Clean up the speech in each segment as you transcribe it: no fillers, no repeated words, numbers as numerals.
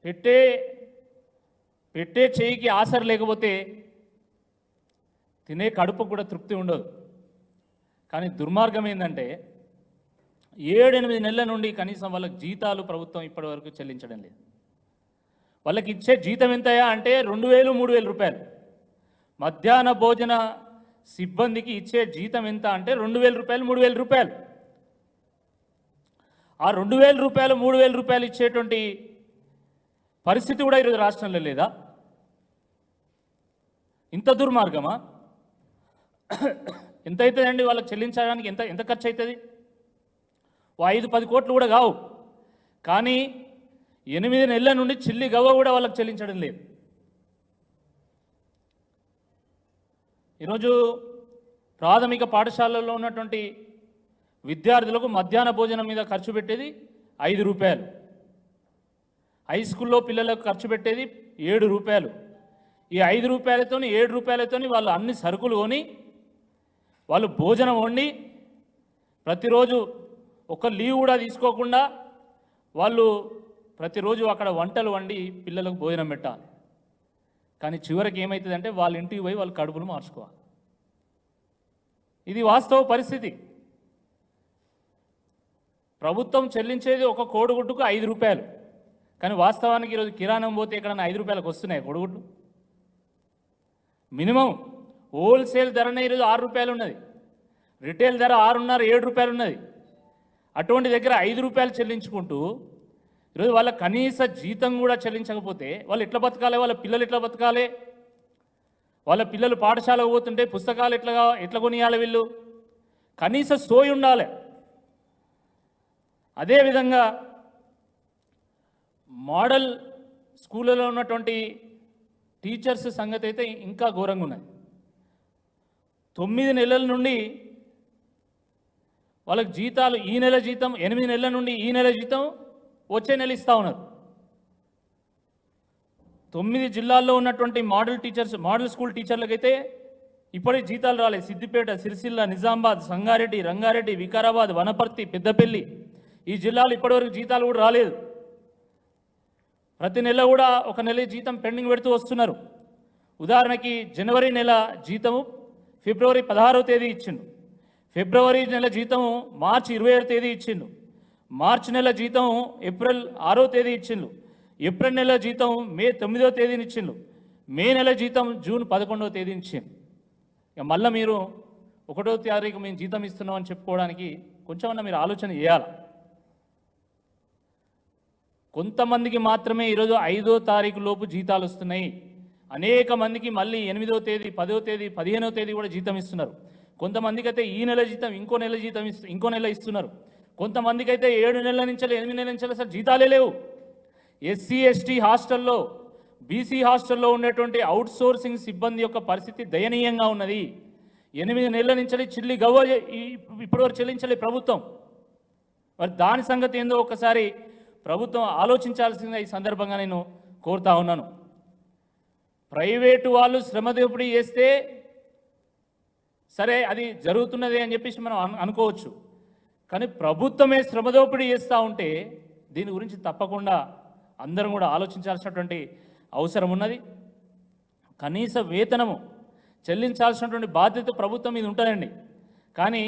పెట్టే పెట్టే చేయికి ఆసర లేకపోతే తినే కడుపుకు కూడా తృప్తి ఉండదు. కానీ దుర్మార్గం ఏంటంటే 7-8 నెలల నుండి కనీసం వాళ్ళకి జీతాలు ప్రభుత్వం ఇప్పటివరకు చెల్లించడం లేదు. వాళ్ళకి ఇచ్చే జీతం ఎంతయా అంటే 2,000-3,000 రూపాయలు. మధ్యాహ్న భోజన సిబ్బందికి ఇచ్చే జీతం ఎంత అంటే 2,000 రూపాయలు, 3,000 రూపాయలు. ఆ 2,000 రూపాయలు, 3,000 రూపాయలు ఇచ్చేటువంటి పరిస్థితి కూడా ఈరోజు రాష్ట్రంలో లేదా? ఇంత దుర్మార్గమా? ఎంత అవుతుందండి వాళ్ళకి చెల్లించడానికి? ఎంత ఖర్చు అవుతుంది? 5-10 కోట్లు కూడా కావు. కానీ 8 నెలల నుండి చిల్లి గవ్వ కూడా వాళ్ళకి చెల్లించడం లేదు. ఈరోజు ప్రాథమిక పాఠశాలల్లో ఉన్నటువంటి విద్యార్థులకు మధ్యాహ్న భోజనం మీద ఖర్చు పెట్టేది 5 రూపాయలు, హై స్కూల్లో పిల్లలకు ఖర్చు పెట్టేది 7 రూపాయలు. ఈ 5 రూపాయలతోని 7 రూపాయలతోని వాళ్ళు అన్ని సరుకులు కొని వాళ్ళు భోజనం వండి ప్రతిరోజు ఒక లీవ్ కూడా తీసుకోకుండా వాళ్ళు ప్రతిరోజు అక్కడ వంటలు వండి పిల్లలకు భోజనం పెట్టాలి. కానీ చివరికి ఏమవుతుందంటే వాళ్ళ ఇంటికి పోయి వాళ్ళు కడుపులు మార్చుకోవాలి. ఇది వాస్తవ పరిస్థితి. ప్రభుత్వం చెల్లించేది ఒక కోడిగుడ్డుకు 5 రూపాయలు. కానీ వాస్తవానికి ఈరోజు కిరాణం పోతే ఎక్కడన్నా 5 రూపాయలకు వస్తున్నాయి కోడిగుడ్లు? మినిమం హోల్సేల్ ధరనే ఈరోజు 6 రూపాయలు ఉన్నది, రిటైల్ ధర 6.5-7 రూపాయలు ఉన్నది. అటువంటి దగ్గర 5 రూపాయలు చెల్లించుకుంటూ ఈరోజు వాళ్ళ కనీస జీతం కూడా చెల్లించకపోతే వాళ్ళు ఎట్లా బతకాలి? వాళ్ళ పిల్లలు ఎట్లా బతకాలి? వాళ్ళ పిల్లలు పాఠశాలకు పోతుంటే పుస్తకాలు ఎట్లా కొనియాలి? వీళ్ళు కనీస సోయి ఉండాలి. అదేవిధంగా మోడల్ స్కూళ్ళలో ఉన్నటువంటి టీచర్స్ సంగతి అయితే ఇంకా ఘోరంగా ఉన్నది. 9 నెలల నుండి వాళ్ళకి జీతాలు, ఈ నెల జీతం 8 నెలల నుండి ఈ నెల జీతం వచ్చే నెల ఇస్తూ ఉన్నారు. 9 జిల్లాల్లో ఉన్నటువంటి మోడల్ స్కూల్ టీచర్లకైతే ఇప్పటికి జీతాలు రాలేదు. సిద్దిపేట, సిరిసిల్ల, నిజామాబాద్, సంగారెడ్డి, రంగారెడ్డి, వికారాబాద్, వనపర్తి, పెద్దపల్లి ఈ జిల్లాలు ఇప్పటివరకు జీతాలు కూడా రాలేదు. ప్రతి నెల కూడా ఒక నెల జీతం పెండింగ్ పెడుతూ వస్తున్నారు. ఉదాహరణకి జనవరి నెల జీతము ఫిబ్రవరి 16వ తేదీ ఇచ్చిండు, ఫిబ్రవరి నెల జీతము మార్చి 27వ తేదీ ఇచ్చిండు, మార్చి నెల జీతం ఏప్రిల్ 6వ తేదీ ఇచ్చిండు, ఏప్రిల్ నెల జీతం మే 9వ తేదీని ఇచ్చిండు, మే నెల జీతం జూన్ 11వ తేదీని ఇచ్చిండు. ఇక మళ్ళీ మీరు 1వ తారీఖు మేము జీతం ఇస్తున్నాం అని చెప్పుకోవడానికి కొంచెమన్నా మీరు ఆలోచన చేయాలి. కొంతమందికి మాత్రమే ఈరోజు 5వ తారీఖు లోపు జీతాలు వస్తున్నాయి. అనేక మందికి మళ్ళీ 8వ తేదీ, 10వ తేదీ, 15వ తేదీ కూడా జీతం ఇస్తున్నారు. కొంతమందికి అయితే ఈ నెల జీతం ఇంకో నెల ఇస్తున్నారు. కొంతమందికి అయితే 7 నెలల నుంచి 8 నెలల నుంచి అసలు జీతాలే లేవు. ఎస్సీ ఎస్టీ హాస్టల్లో, బీసీ హాస్టల్లో ఉండేటువంటి అవుట్ సోర్సింగ్ సిబ్బంది యొక్క పరిస్థితి దయనీయంగా ఉన్నది. 8 నెలల నుంచి చిల్లి గవ్వ ఇప్పటివరకు చెల్లించలే ప్రభుత్వం. మరి దాని సంగతి ఏందో ఒకసారి ప్రభుత్వం ఆలోచించాల్సిందిగా ఈ సందర్భంగా నేను కోరుతా ఉన్నాను. ప్రైవేటు వాళ్ళు శ్రమ దోపిడీ చేస్తే సరే అది జరుగుతున్నదే అని చెప్పేసి మనం అనుకోవచ్చు. కానీ ప్రభుత్వమే శ్రమ దోపిడీ చేస్తూ ఉంటే దీని గురించి తప్పకుండా అందరం కూడా ఆలోచించాల్సినటువంటి అవసరం ఉన్నది. కనీస వేతనము చెల్లించాల్సినటువంటి బాధ్యత ప్రభుత్వం మీద ఉంటుందండి. కానీ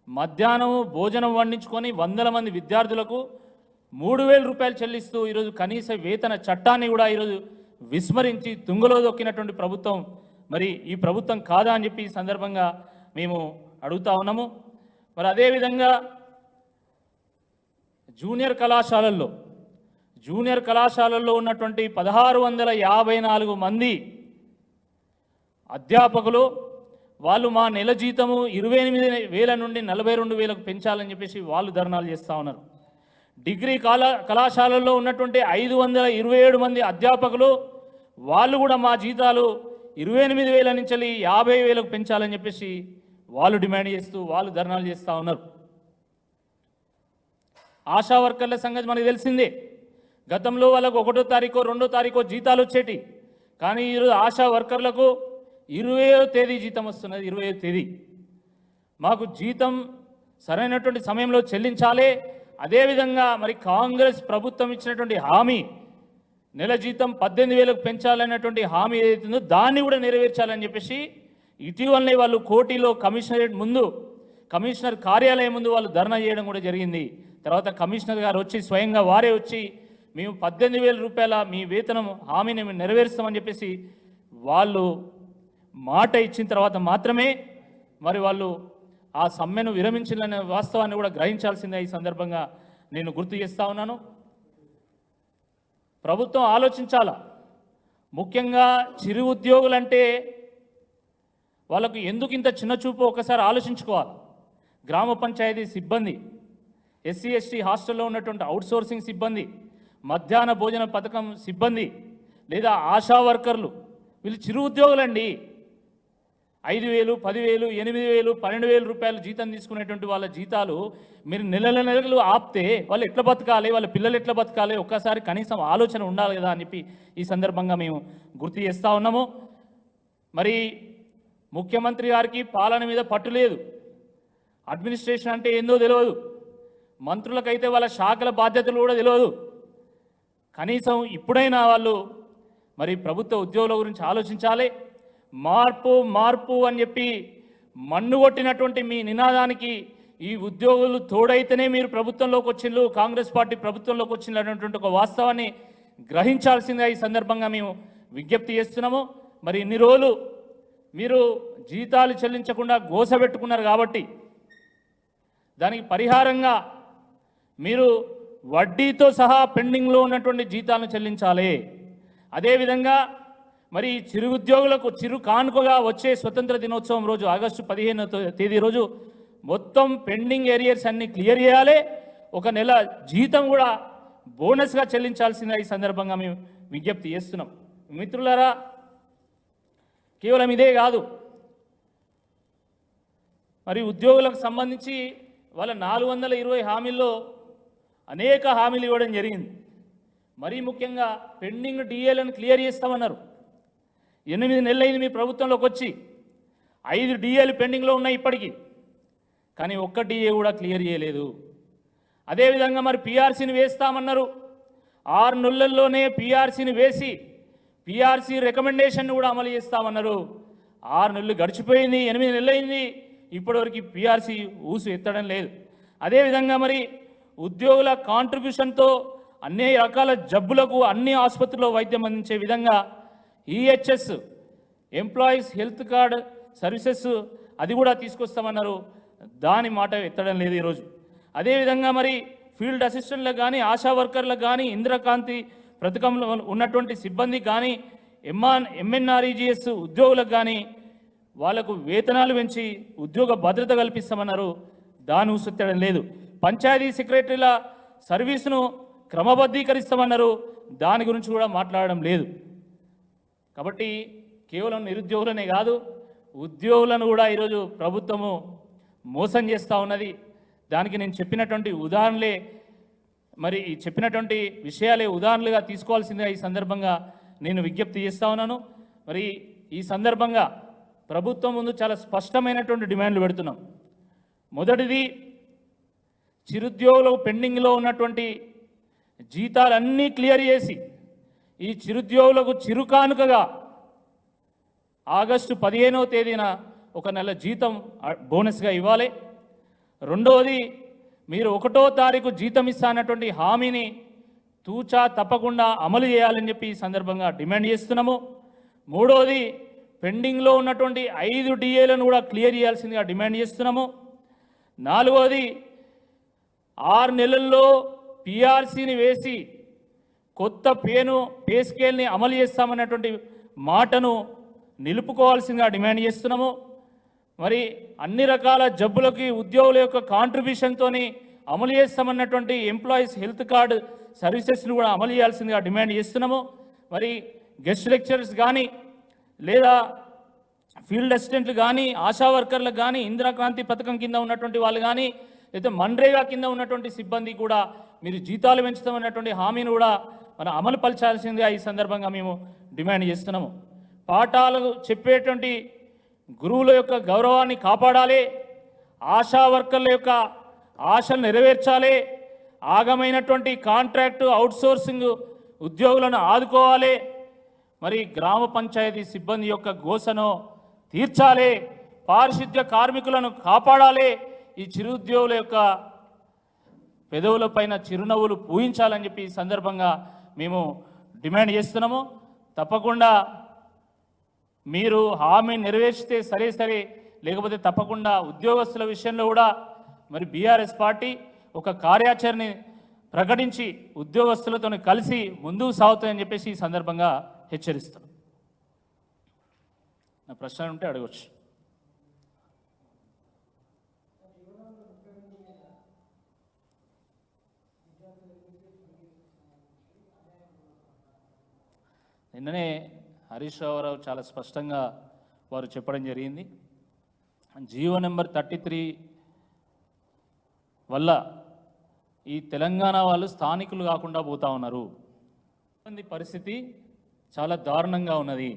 మధ్యాహ్నం భోజనం వండించుకొని 100 మంది విద్యార్థులకు 3,000 రూపాయలు చెల్లిస్తూ ఈరోజు కనీస వేతన చట్టాన్ని కూడా ఈరోజు విస్మరించి తుంగలో దొక్కినటువంటి ప్రభుత్వం మరి ఈ ప్రభుత్వం కాదా అని చెప్పి ఈ సందర్భంగా మేము అడుగుతా ఉన్నాము. మరి అదేవిధంగా జూనియర్ కళాశాలల్లో ఉన్నటువంటి 1,654 మంది అధ్యాపకులు వాళ్ళు మా నెల జీతము 28,000 నుండి 42,000కు పెంచాలని చెప్పేసి వాళ్ళు ధర్నాలు చేస్తూ ఉన్నారు. డిగ్రీ కళాశాలల్లో ఉన్నటువంటి 527 మంది అధ్యాపకులు వాళ్ళు కూడా మా జీతాలు 28,000 నుంచి 50,000కు పెంచాలని చెప్పేసి వాళ్ళు డిమాండ్ చేస్తూ వాళ్ళు ధర్నాలు చేస్తూ ఉన్నారు. ఆశా వర్కర్ల సంగతి మనకు తెలిసిందే. గతంలో వాళ్ళకు 1వ తారీఖు 2వ తారీఖు జీతాలు వచ్చేటి. కానీ ఈరోజు ఆశా వర్కర్లకు 20వ తేదీ జీతం వస్తున్నది. 20వ తేదీ మాకు జీతం సరైనటువంటి సమయంలో చెల్లించాలి. అదేవిధంగా మరి కాంగ్రెస్ ప్రభుత్వం ఇచ్చినటువంటి హామీ నెల జీతం 18,000కు పెంచాలనేటువంటి హామీ ఏదైతుందో దాన్ని కూడా నెరవేర్చాలని చెప్పేసి ఇటీవలనే వాళ్ళు కోటిలో కమిషనరేట్ ముందు కమిషనర్ కార్యాలయం ముందు వాళ్ళు ధర్నా చేయడం కూడా జరిగింది. తర్వాత కమిషనర్ గారు వచ్చి స్వయంగా వారే వచ్చి మేము 18,000 రూపాయల మీ వేతనం హామీని మేము నెరవేరుస్తామని చెప్పేసి వాళ్ళు మాట ఇచ్చిన తర్వాత మాత్రమే మరి వాళ్ళు ఆ సమ్మెను విరమించాలనే వాస్తవాన్ని కూడా గ్రహించాల్సిందే ఈ సందర్భంగా నేను గుర్తు చేస్తా ఉన్నాను. ప్రభుత్వం ఆలోచించాలా. ముఖ్యంగా చిరు ఉద్యోగులంటే వాళ్ళకు ఎందుకు ఇంత చిన్న చూపు ఒకసారి ఆలోచించుకోవాలి. గ్రామ పంచాయతీ సిబ్బంది, ఎస్సీ ఎస్టీ హాస్టల్లో ఉన్నటువంటి అవుట్సోర్సింగ్ సిబ్బంది, మధ్యాహ్న భోజన పథకం సిబ్బంది లేదా ఆశా వర్కర్లు వీళ్ళు చిరు ఉద్యోగులండి. 5,000, 10,000, 8,000, 12,000 రూపాయలు జీతం తీసుకునేటువంటి వాళ్ళ జీతాలు మీరు నెలలు ఆపితే వాళ్ళు ఎట్లా బతకాలి, వాళ్ళ పిల్లలు ఎట్లా బతకాలి, ఒక్కసారి కనీసం ఆలోచన ఉండాలి కదా అని చెప్పి ఈ సందర్భంగా మేము గుర్తు చేస్తూ ఉన్నాము. మరి ముఖ్యమంత్రి గారికి పాలన మీద పట్టు లేదు. అడ్మినిస్ట్రేషన్ అంటే ఏందో తెలియదు. మంత్రులకైతే వాళ్ళ శాఖల బాధ్యతలు కూడా తెలియదు. కనీసం ఇప్పుడైనా వాళ్ళు మరి ప్రభుత్వ ఉద్యోగుల గురించి ఆలోచించాలి. మార్పు మార్పు అని చెప్పి మన్ను కొట్టినటువంటి మీ నినాదానికి ఈ ఉద్యోగులు తోడైతేనే మీరు ప్రభుత్వంలోకి వచ్చిండ్రు, కాంగ్రెస్ పార్టీ ప్రభుత్వంలోకి వచ్చిండ్రు అనేటువంటి ఒక వాస్తవాన్ని గ్రహించాల్సిందిగా ఈ సందర్భంగా మేము విజ్ఞప్తి చేస్తున్నాము. మరి ఇన్ని రోజులు మీరు జీతాలు చెల్లించకుండా గోసబెట్టుకున్నారు కాబట్టి దానికి పరిహారంగా మీరు వడ్డీతో సహా పెండింగ్లో ఉన్నటువంటి జీతాలను చెల్లించాలి. అదేవిధంగా మరి చిరు ఉద్యోగులకు చిరు కానుకగా వచ్చే స్వతంత్ర దినోత్సవం రోజు ఆగస్టు 15వ తేదీ రోజు మొత్తం పెండింగ్ ఏరియర్స్ అన్ని క్లియర్ చేయాలి. ఒక నెల జీతం కూడా బోనస్గా చెల్లించాల్సిందిగా ఈ సందర్భంగా మేము విజ్ఞప్తి చేస్తున్నాం. మిత్రులారా, కేవలం ఇదే కాదు, మరి ఉద్యోగులకు సంబంధించి వాళ్ళ 420 హామీల్లో అనేక హామీలు ఇవ్వడం జరిగింది. మరీ ముఖ్యంగా పెండింగ్ డిఏలను క్లియర్ చేస్తామన్నారు. 8 నెలలైంది మీ ప్రభుత్వంలోకి వచ్చి, 5 డిఏలు పెండింగ్లో ఉన్నాయి ఇప్పటికీ, కానీ ఒక్క డిఏ కూడా క్లియర్ చేయలేదు. అదేవిధంగా మరి పిఆర్సీని వేస్తామన్నారు. 6 నెలల్లోనే పిఆర్సీని వేసి పిఆర్సీ రికమెండేషన్ కూడా అమలు చేస్తామన్నారు. 6 నెలలు గడిచిపోయింది, 8 నెలలైంది, ఇప్పటివరకు పిఆర్సీ ఊసు ఎత్తడం లేదు. అదేవిధంగా మరి ఉద్యోగుల కాంట్రిబ్యూషన్తో అన్ని రకాల జబ్బులకు అన్ని ఆసుపత్రుల్లో వైద్యం అందించే విధంగా EHS employees health card services అది కూడా తీసుకొస్తామన్నారు. దాని మాట ఎత్తడం లేదు ఈరోజు. అదేవిధంగా మరి ఫీల్డ్ అసిస్టెంట్లకు కానీ ఆశా వర్కర్లకు కానీ ఇందిరాకాంతి పథకంలో ఉన్నటువంటి సిబ్బందికి కానీ ఎంఎన్ఆర్ఈజీఎస్ ఉద్యోగులకు కానీ వాళ్లకు వేతనాలు పెంచి ఉద్యోగ భద్రత కల్పిస్తామన్నారు. దాని ఊసెత్తడం లేదు. పంచాయతీ సెక్రటరీల సర్వీసును క్రమబద్ధీకరిస్తామన్నారు. దాని గురించి కూడా మాట్లాడడం లేదు. కాబట్టి కేవలం నిరుద్యోగులనే కాదు, ఉద్యోగులను కూడా ఈరోజు ప్రభుత్వము మోసం చేస్తూ ఉన్నది. దానికి నేను చెప్పినటువంటి ఉదాహరణలే, మరి చెప్పినటువంటి విషయాలే ఉదాహరణలుగా తీసుకోవాల్సిందిగా ఈ సందర్భంగా నేను విజ్ఞప్తి చేస్తూ ఉన్నాను. మరి ఈ సందర్భంగా ప్రభుత్వం ముందు చాలా స్పష్టమైనటువంటి డిమాండ్లు పెడుతున్నాం. మొదటిది, చిరుద్యోగులకు పెండింగ్లో ఉన్నటువంటి జీతాలన్నీ క్లియర్ చేసి ఈ చిరుద్యోగులకు చిరుకానుకగా ఆగస్టు 15వ తేదీన ఒక నెల జీతం బోనస్గా ఇవ్వాలి. రెండవది, మీరు 1వ తారీఖు జీతం ఇస్తానటువంటి హామీని తూచా తప్పకుండా అమలు చేయాలని చెప్పి ఈ సందర్భంగా డిమాండ్ చేస్తున్నాము. మూడవది, పెండింగ్లో ఉన్నటువంటి 5 డిఏలను కూడా క్లియర్ చేయాల్సిందిగా డిమాండ్ చేస్తున్నాము. నాలుగవది, 6 నెలల్లో పిఆర్సీని వేసి కొత్త పే స్కేల్ని అమలు చేస్తామన్నటువంటి మాటను నిలుపుకోవాల్సిందిగా డిమాండ్ చేస్తున్నాము. మరి అన్ని రకాల జబ్బులకి ఉద్యోగుల యొక్క కాంట్రిబ్యూషన్తో అమలు చేస్తామన్నటువంటి ఎంప్లాయీస్ హెల్త్ కార్డు సర్వీసెస్ను కూడా అమలు చేయాల్సిందిగా డిమాండ్ చేస్తున్నాము. మరి గెస్ట్ లెక్చరర్స్ కానీ లేదా ఫీల్డ్ అసిస్టెంట్లు కానీ ఆశా వర్కర్లకు కానీ ఇందిరాక్రాంతి పథకం కింద ఉన్నటువంటి వాళ్ళు కానీ లేదా మన్రేగా కింద ఉన్నటువంటి సిబ్బంది కూడా మీరు జీతాలు పెంచుతామన్నటువంటి హామీని కూడా మనం అమలు పరచాల్సిందిగా ఈ సందర్భంగా మేము డిమాండ్ చేస్తున్నాము. పాఠాలు చెప్పేటువంటి గురువుల యొక్క గౌరవాన్ని కాపాడాలి. ఆశా వర్కర్ల యొక్క ఆశలు నెరవేర్చాలి. ఆగమైనటువంటి కాంట్రాక్టు అవుట్సోర్సింగ్ ఉద్యోగులను ఆదుకోవాలి, మరి గ్రామ పంచాయతీ సిబ్బంది యొక్క గోసను తీర్చాలి, పారిశుద్ధ్య కార్మికులను కాపాడాలి, ఈ చిరుద్యోగుల యొక్క పెదవులపైన చిరునవ్వులు పూయించాలని చెప్పి ఈ సందర్భంగా మేము డిమాండ్ చేస్తున్నాము. తప్పకుండా మీరు హామీ నెరవేర్చితే సరే, లేకపోతే తప్పకుండా ఉద్యోగస్తుల విషయంలో కూడా మరి బీఆర్ఎస్ పార్టీ ఒక కార్యాచరణని ప్రకటించి ఉద్యోగస్తులతో కలిసి ముందుకు సాగుతాయని చెప్పేసి ఈ సందర్భంగా హెచ్చరిస్తాం. నా ప్రశ్న ఉంటే అడగవచ్చు. నిన్ననే హరీష్ రావు చాలా స్పష్టంగా వారు చెప్పడం జరిగింది. జీవో నెంబర్ 33 వల్ల ఈ తెలంగాణ వాళ్ళు స్థానికులు కాకుండా పోతా ఉన్నారు. పరిస్థితి చాలా దారుణంగా ఉన్నది.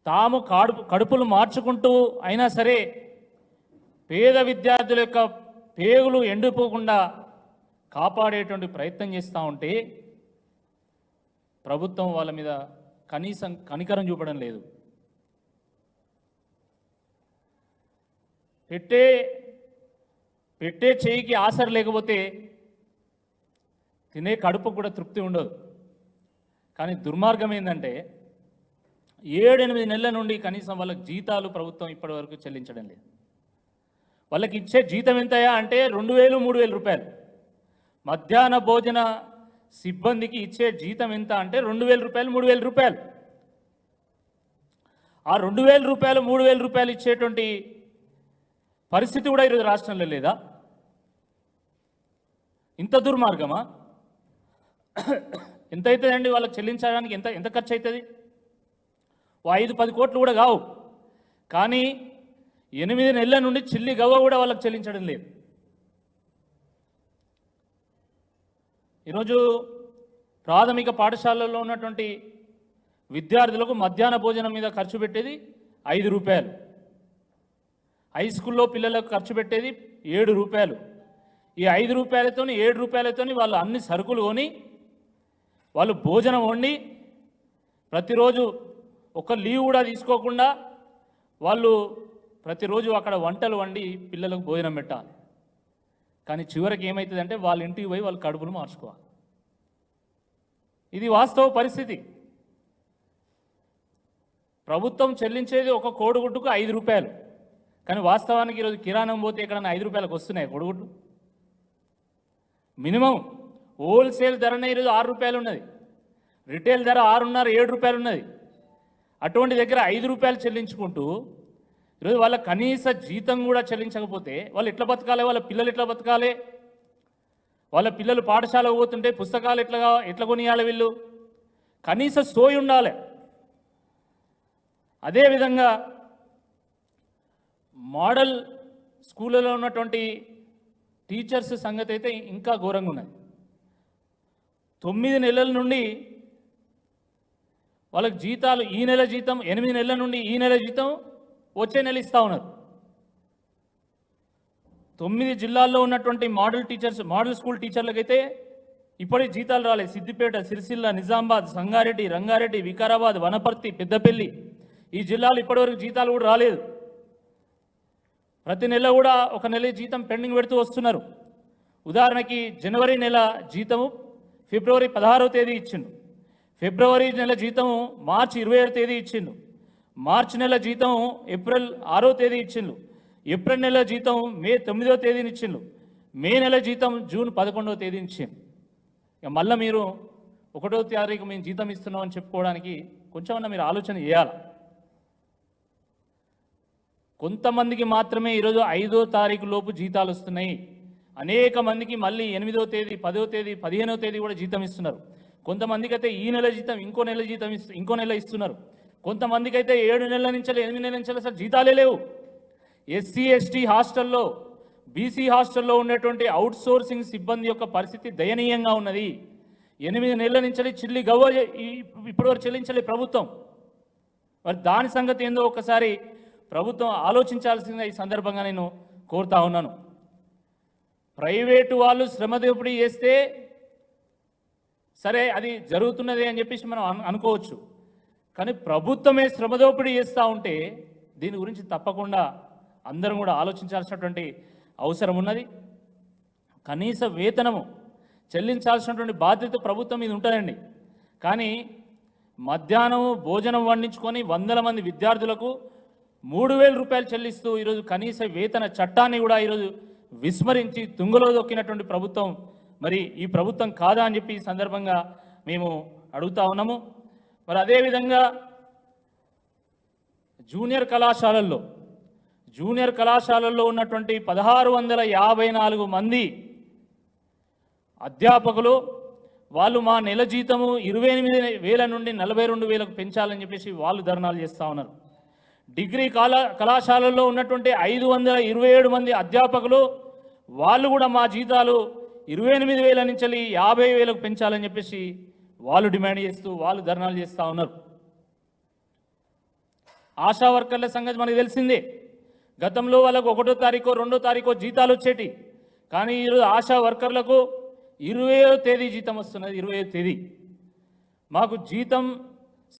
తాము కడుపులు మార్చుకుంటూ అయినా సరే పేద విద్యార్థుల యొక్క పేగులు ఎండిపోకుండా కాపాడేటువంటి ప్రయత్నం చేస్తూ ఉంటే ప్రభుత్వం వాళ్ళ మీద కనీసం కనికరం చూపడం లేదు. పెట్టే చేయికి ఆసర లేకపోతే తినే కడుపుకు కూడా తృప్తి ఉండదు. కానీ దుర్మార్గం ఏంటంటే 7-8 నెలల నుండి కనీసం వాళ్ళకి జీతాలు ప్రభుత్వం ఇప్పటి వరకు చెల్లించడం లేదు. వాళ్ళకి ఇచ్చే జీతం ఎంతయా అంటే 2,000-3,000 రూపాయలు. మధ్యాహ్న భోజన సిబ్బందికి ఇచ్చే జీతం ఎంత అంటే 2,000 రూపాయలు, 3,000 రూపాయలు. ఆ 2,000 రూపాయలు, 3,000 రూపాయలు ఇచ్చేటువంటి పరిస్థితి కూడా ఈరోజు రాష్ట్రంలో లేదా? ఇంత దుర్మార్గమా? ఎంత అవుతుందండి వాళ్ళకి చెల్లించడానికి? ఎంత ఖర్చు అవుతుంది? 5-10 కోట్లు కూడా కావు. కానీ 8 నెలల నుండి చిల్లి గవ్వ కూడా వాళ్ళకి చెల్లించడం లేదు. ఈరోజు ప్రాథమిక పాఠశాలల్లో ఉన్నటువంటి విద్యార్థులకు మధ్యాహ్న భోజనం మీద ఖర్చు పెట్టేది 5 రూపాయలు, హై స్కూల్లో పిల్లలకు ఖర్చు పెట్టేది 7 రూపాయలు. ఈ 5 రూపాయలతో 7 రూపాయలతో వాళ్ళు అన్ని సరుకులు కొని వాళ్ళు భోజనం వండి ప్రతిరోజు ఒక లీవ్ కూడా తీసుకోకుండా వాళ్ళు ప్రతిరోజు అక్కడ వంటలు వండి పిల్లలకు భోజనం పెట్టాలి. కానీ చివరికి ఏమవుతుందంటే వాళ్ళ ఇంటికి పోయి వాళ్ళు కడుపులు మార్చుకోవాలి. ఇది వాస్తవ పరిస్థితి. ప్రభుత్వం చెల్లించేది ఒక కోడిగుడ్డుకు 5 రూపాయలు. కానీ వాస్తవానికి ఈరోజు కిరాణం పోతే ఎక్కడన్నా 5 రూపాయలకు వస్తున్నాయి కోడిగుడ్లు? మినిమం హోల్సేల్ ధరనే ఈరోజు 6 రూపాయలు ఉన్నది, రిటైల్ ధర 6.5-7 రూపాయలు ఉన్నది. అటువంటి దగ్గర 5 రూపాయలు చెల్లించుకుంటూ ఈరోజు వాళ్ళ కనీస జీతం కూడా చెల్లించకపోతే వాళ్ళు ఎట్లా బతకాలి? వాళ్ళ పిల్లలు ఎట్లా బతకాలి? వాళ్ళ పిల్లలు పాఠశాలకు పోతుంటే పుస్తకాలు ఎట్లా కొనియాలి? వీళ్ళు కనీస సోయి ఉండాలి. అదేవిధంగా మోడల్ స్కూళ్ళలో ఉన్నటువంటి టీచర్స్ సంగతి అయితే ఇంకా ఘోరంగా ఉన్నది. 9 నెలల నుండి వాళ్ళకి జీతాలు, ఈ నెల జీతం 8 నెలల నుండి ఈ నెల జీతం వచ్చే నెల ఇస్తూ ఉన్నారు. 9 జిల్లాల్లో ఉన్నటువంటి మోడల్ స్కూల్ టీచర్లకైతే ఇప్పటికి జీతాలు రాలేదు. సిద్దిపేట, సిరిసిల్ల, నిజామాబాద్, సంగారెడ్డి, రంగారెడ్డి, వికారాబాద్, వనపర్తి, పెద్దపల్లి ఈ జిల్లాలు ఇప్పటివరకు జీతాలు కూడా రాలేదు. ప్రతి నెల కూడా ఒక నెల జీతం పెండింగ్ పెడుతూ వస్తున్నారు. ఉదాహరణకి జనవరి నెల జీతము ఫిబ్రవరి 16వ తేదీ ఇచ్చిండు, ఫిబ్రవరి నెల జీతము మార్చి 27వ తేదీ ఇచ్చిండు, మార్చి నెల జీతం ఏప్రిల్ 6వ తేదీ ఇచ్చిండు, ఏప్రిల్ నెల జీతం మే 9వ తేదీని ఇచ్చిండు, మే నెల జీతం జూన్ 11వ తేదీని ఇచ్చిండు. ఇక మళ్ళీ మీరు 1వ తారీఖు మేము జీతం ఇస్తున్నామని చెప్పుకోవడానికి కొంచెమన్నా మీరు ఆలోచన చేయాలి. కొంతమందికి మాత్రమే ఈరోజు 5వ తారీఖు లోపు జీతాలు వస్తున్నాయి. అనేక మందికి మళ్ళీ 8వ తేదీ, 10వ తేదీ, 15వ తేదీ కూడా జీతం ఇస్తున్నారు. కొంతమందికి అయితే ఈ నెల జీతం ఇంకో నెల ఇస్తున్నారు. కొంతమందికి అయితే 7 నెలల నుంచి 8 నెలల నుంచి అసలు జీతాలే లేవు. ఎస్సీ ఎస్టీ హాస్టల్లో, బీసీ హాస్టల్లో ఉన్నటువంటి అవుట్సోర్సింగ్ సిబ్బంది యొక్క పరిస్థితి దయనీయంగా ఉన్నది. 8 నెలల నుంచి చిల్లి గవ్వ ఇప్పటివరకు చెల్లించలే ప్రభుత్వం. మరి దాని సంగతి ఏందో ఒకసారి ప్రభుత్వం ఆలోచించాల్సిందిగా ఈ సందర్భంగా నేను కోరుతా ఉన్నాను. ప్రైవేటు వాళ్ళు శ్రమ దోపిడీ చేస్తే సరే అది జరుగుతున్నది అని చెప్పేసి మనం అనుకోవచ్చు. కానీ ప్రభుత్వమే శ్రమదోపిడీ చేస్తూ ఉంటే దీని గురించి తప్పకుండా అందరం కూడా ఆలోచించాల్సినటువంటి అవసరం ఉన్నది. కనీస వేతనము చెల్లించాల్సినటువంటి బాధ్యత ప్రభుత్వం మీద ఉంటుందండి. కానీ మధ్యాహ్నం భోజనం వండించుకొని వందల మంది విద్యార్థులకు 3,000 రూపాయలు చెల్లిస్తూ ఈరోజు కనీస వేతన చట్టాన్ని కూడా ఈరోజు విస్మరించి తుంగలో దొక్కినటువంటి ప్రభుత్వం మరి ఈ ప్రభుత్వం కాదా అని చెప్పి ఈ సందర్భంగా మేము అడుగుతా ఉన్నాము. మరి అదేవిధంగా జూనియర్ కళాశాలల్లో ఉన్నటువంటి 1,654 మంది అధ్యాపకులు వాళ్ళు మా నెల జీతము 28,000 నుండి 42,000కు పెంచాలని చెప్పేసి వాళ్ళు ధర్నాలు చేస్తూ ఉన్నారు. డిగ్రీ కళాశాలల్లో ఉన్నటువంటి 527 మంది అధ్యాపకులు వాళ్ళు కూడా మా జీతాలు 28,000 నుంచి 50,000కు పెంచాలని చెప్పేసి వాళ్ళు డిమాండ్ చేస్తూ వాళ్ళు ధర్నాలు చేస్తూ ఉన్నారు. ఆశా వర్కర్ల సంగతి మనకు తెలిసిందే. గతంలో వాళ్ళకు 1వ తారీఖు 2వ తారీఖు జీతాలు వచ్చేటి. కానీ ఈరోజు ఆశా వర్కర్లకు 20వ తేదీ జీతం వస్తున్నది. 20వ తేదీ మాకు జీతం